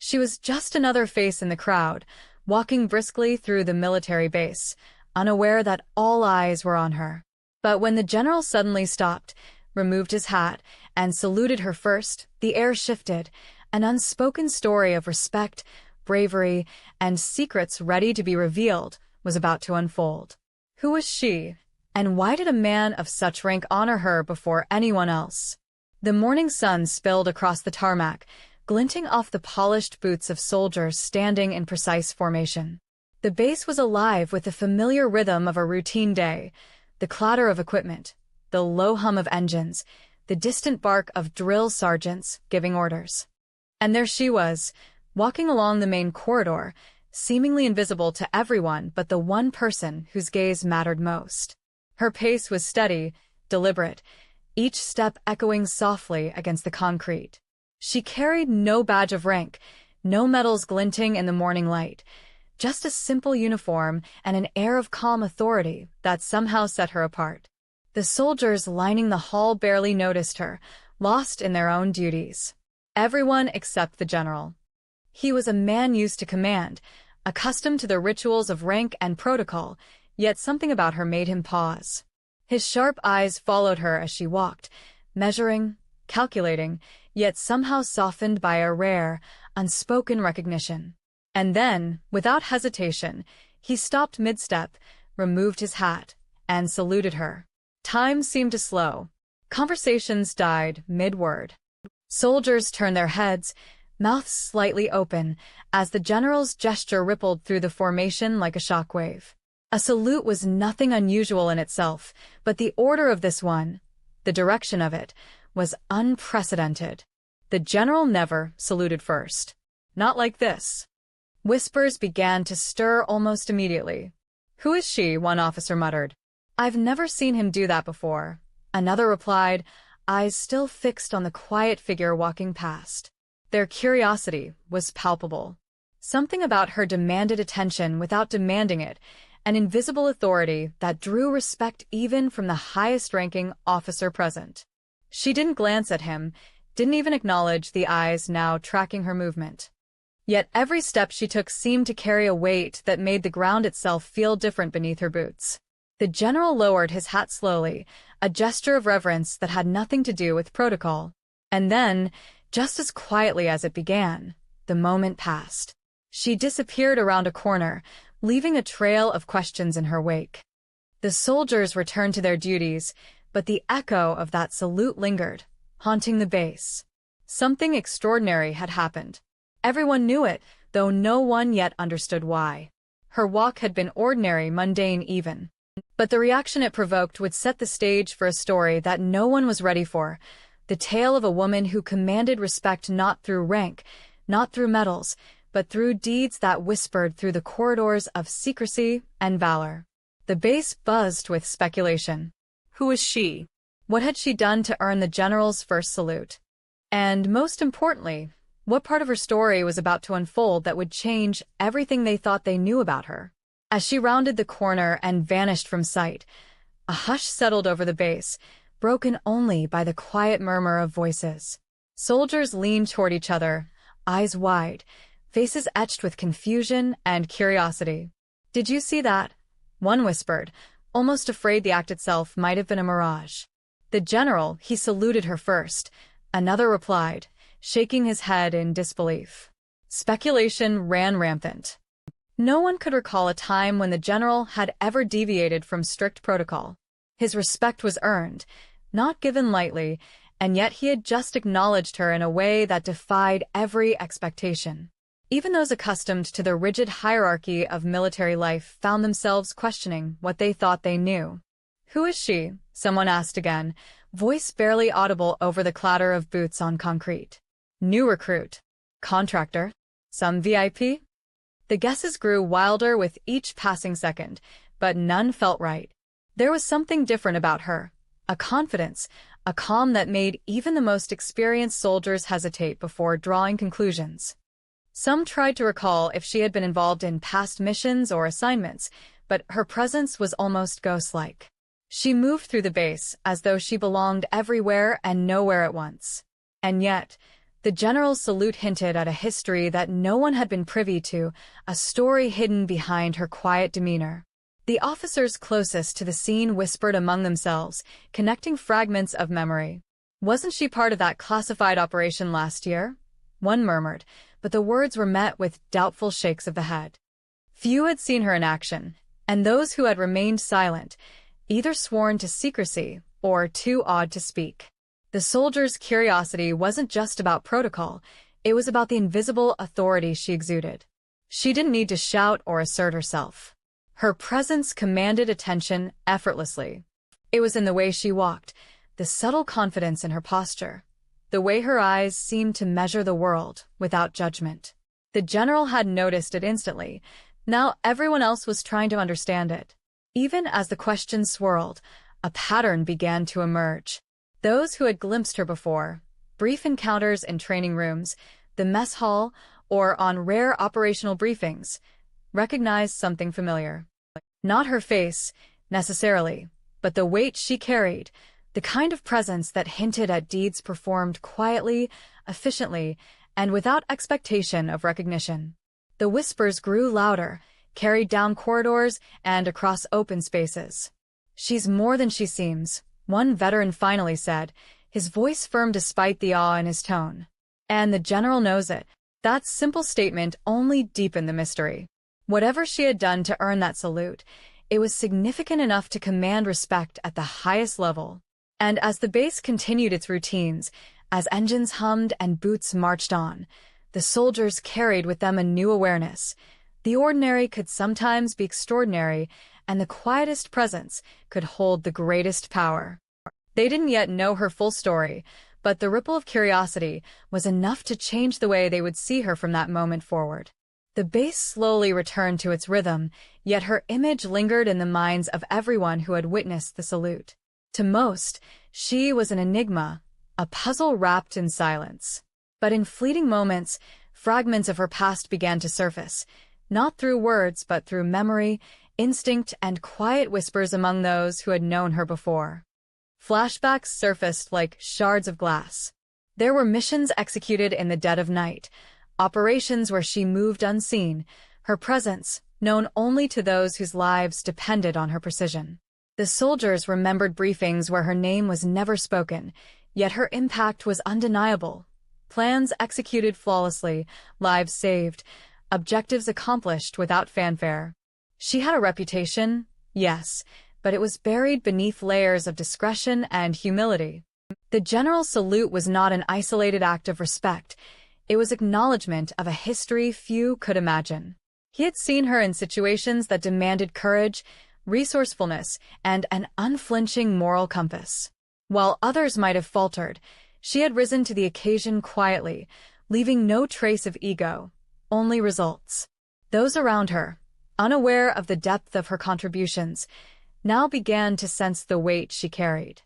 She was just another face in the crowd, walking briskly through the military base, unaware that all eyes were on her. But when the general suddenly stopped, removed his hat, and saluted her first, the air shifted. An unspoken story of respect, bravery, and secrets ready to be revealed was about to unfold. Who was she, and why did a man of such rank honor her before anyone else? The morning sun spilled across the tarmac, glinting off the polished boots of soldiers standing in precise formation. The base was alive with the familiar rhythm of a routine day, the clatter of equipment, the low hum of engines, the distant bark of drill sergeants giving orders. And there she was, walking along the main corridor, seemingly invisible to everyone but the one person whose gaze mattered most. Her pace was steady, deliberate, each step echoing softly against the concrete. She carried no badge of rank, no medals glinting in the morning light, just a simple uniform and an air of calm authority that somehow set her apart. The soldiers lining the hall barely noticed her, lost in their own duties. Everyone except the general. He was a man used to command, accustomed to the rituals of rank and protocol, yet something about her made him pause. His sharp eyes followed her as she walked, measuring, calculating, yet somehow softened by a rare, unspoken recognition. And then, without hesitation, he stopped mid-step, removed his hat, and saluted her. Time seemed to slow. Conversations died mid-word. Soldiers turned their heads, mouths slightly open, as the general's gesture rippled through the formation like a shockwave. A salute was nothing unusual in itself, but the order of this one, the direction of it, was unprecedented. The general never saluted first. Not like this. Whispers began to stir almost immediately. "Who is she?" one officer muttered. "I've never seen him do that before," another replied, eyes still fixed on the quiet figure walking past. Their curiosity was palpable. Something about her demanded attention without demanding it, an invisible authority that drew respect even from the highest-ranking officer present. She didn't glance at him, didn't even acknowledge the eyes now tracking her movement. Yet every step she took seemed to carry a weight that made the ground itself feel different beneath her boots. The general lowered his hat slowly, a gesture of reverence that had nothing to do with protocol. And then, just as quietly as it began, the moment passed. She disappeared around a corner, leaving a trail of questions in her wake. The soldiers returned to their duties, but the echo of that salute lingered, haunting the base. Something extraordinary had happened. Everyone knew it, though no one yet understood why. Her walk had been ordinary, mundane even. But the reaction it provoked would set the stage for a story that no one was ready for, the tale of a woman who commanded respect not through rank, not through medals, but through deeds that whispered through the corridors of secrecy and valor. The base buzzed with speculation. Who was she? What had she done to earn the general's first salute? And most importantly, what part of her story was about to unfold that would change everything they thought they knew about her? As she rounded the corner and vanished from sight, a hush settled over the base, broken only by the quiet murmur of voices. Soldiers leaned toward each other, eyes wide, faces etched with confusion and curiosity. "Did you see that?" one whispered, almost afraid the act itself might have been a mirage. "The general, he saluted her first," another replied, shaking his head in disbelief. Speculation ran rampant. No one could recall a time when the general had ever deviated from strict protocol. His respect was earned, not given lightly, and yet he had just acknowledged her in a way that defied every expectation. Even those accustomed to the rigid hierarchy of military life found themselves questioning what they thought they knew. "Who is she?" someone asked again, voice barely audible over the clatter of boots on concrete. "New recruit. Contractor. Some VIP?" The guesses grew wilder with each passing second, but none felt right. There was something different about her, a confidence, a calm that made even the most experienced soldiers hesitate before drawing conclusions. Some tried to recall if she had been involved in past missions or assignments, but her presence was almost ghost-like. She moved through the base as though she belonged everywhere and nowhere at once. And yet, The general's salute hinted at a history that no one had been privy to, a story hidden behind her quiet demeanor. The officers closest to the scene whispered among themselves, connecting fragments of memory. "Wasn't she part of that classified operation last year?" one murmured, but the words were met with doubtful shakes of the head. Few had seen her in action, and those who had remained silent, either sworn to secrecy or too awed to speak. The soldier's curiosity wasn't just about protocol, it was about the invisible authority she exuded. She didn't need to shout or assert herself. Her presence commanded attention effortlessly. It was in the way she walked, the subtle confidence in her posture, the way her eyes seemed to measure the world without judgment. The general had noticed it instantly. Now everyone else was trying to understand it. Even as the questions swirled, a pattern began to emerge. Those who had glimpsed her before, brief encounters in training rooms, the mess hall, or on rare operational briefings, recognized something familiar. Not her face, necessarily, but the weight she carried, the kind of presence that hinted at deeds performed quietly, efficiently, and without expectation of recognition. The whispers grew louder, carried down corridors and across open spaces. "She's more than she seems," one veteran finally said, his voice firm despite the awe in his tone. "And the general knows it." That simple statement only deepened the mystery. Whatever she had done to earn that salute, it was significant enough to command respect at the highest level. And as the base continued its routines, as engines hummed and boots marched on, the soldiers carried with them a new awareness. The ordinary could sometimes be extraordinary, and the quietest presence could hold the greatest power. They didn't yet know her full story, but the ripple of curiosity was enough to change the way they would see her from that moment forward. The base slowly returned to its rhythm, yet her image lingered in the minds of everyone who had witnessed the salute. To most, she was an enigma, a puzzle wrapped in silence. But in fleeting moments, fragments of her past began to surface, not through words but through memory, instinct, and quiet whispers among those who had known her before. Flashbacks surfaced like shards of glass. There were missions executed in the dead of night, operations where she moved unseen, her presence known only to those whose lives depended on her precision. The soldiers remembered briefings where her name was never spoken, yet her impact was undeniable. Plans executed flawlessly, lives saved, objectives accomplished without fanfare. She had a reputation, yes, but it was buried beneath layers of discretion and humility. The general's salute was not an isolated act of respect. It was acknowledgement of a history few could imagine. He had seen her in situations that demanded courage, resourcefulness, and an unflinching moral compass. While others might have faltered, she had risen to the occasion quietly, leaving no trace of ego, only results. Those around her, unaware of the depth of her contributions, now began to sense the weight she carried.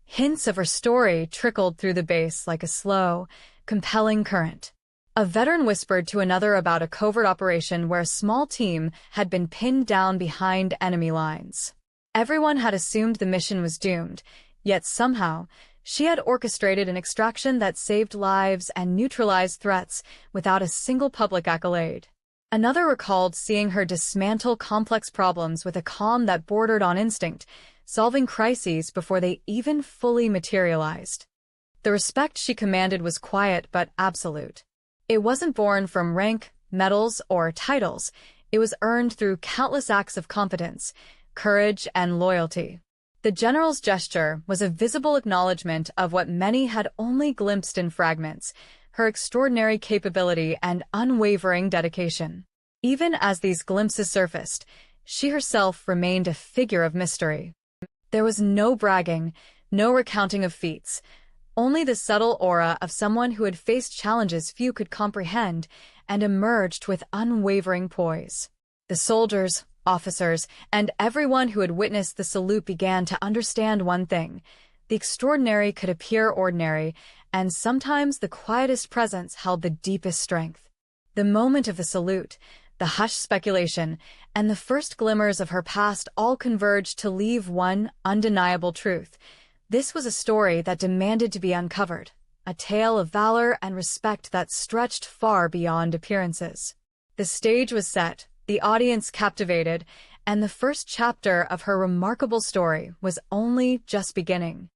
Hints of her story trickled through the base like a slow, compelling current. A veteran whispered to another about a covert operation where a small team had been pinned down behind enemy lines. Everyone had assumed the mission was doomed, yet somehow, she had orchestrated an extraction that saved lives and neutralized threats without a single public accolade. Another recalled seeing her dismantle complex problems with a calm that bordered on instinct, solving crises before they even fully materialized. The respect she commanded was quiet but absolute. It wasn't born from rank, medals, or titles. It was earned through countless acts of competence, courage, and loyalty. The general's gesture was a visible acknowledgement of what many had only glimpsed in fragments, her extraordinary capability and unwavering dedication. Even as these glimpses surfaced, she herself remained a figure of mystery. There was no bragging, no recounting of feats, only the subtle aura of someone who had faced challenges few could comprehend and emerged with unwavering poise. The soldiers, officers, and everyone who had witnessed the salute began to understand one thing: the extraordinary could appear ordinary, and sometimes the quietest presence held the deepest strength. The moment of the salute, the hushed speculation, and the first glimmers of her past all converged to leave one undeniable truth. This was a story that demanded to be uncovered, a tale of valor and respect that stretched far beyond appearances. The stage was set, the audience captivated, and the first chapter of her remarkable story was only just beginning.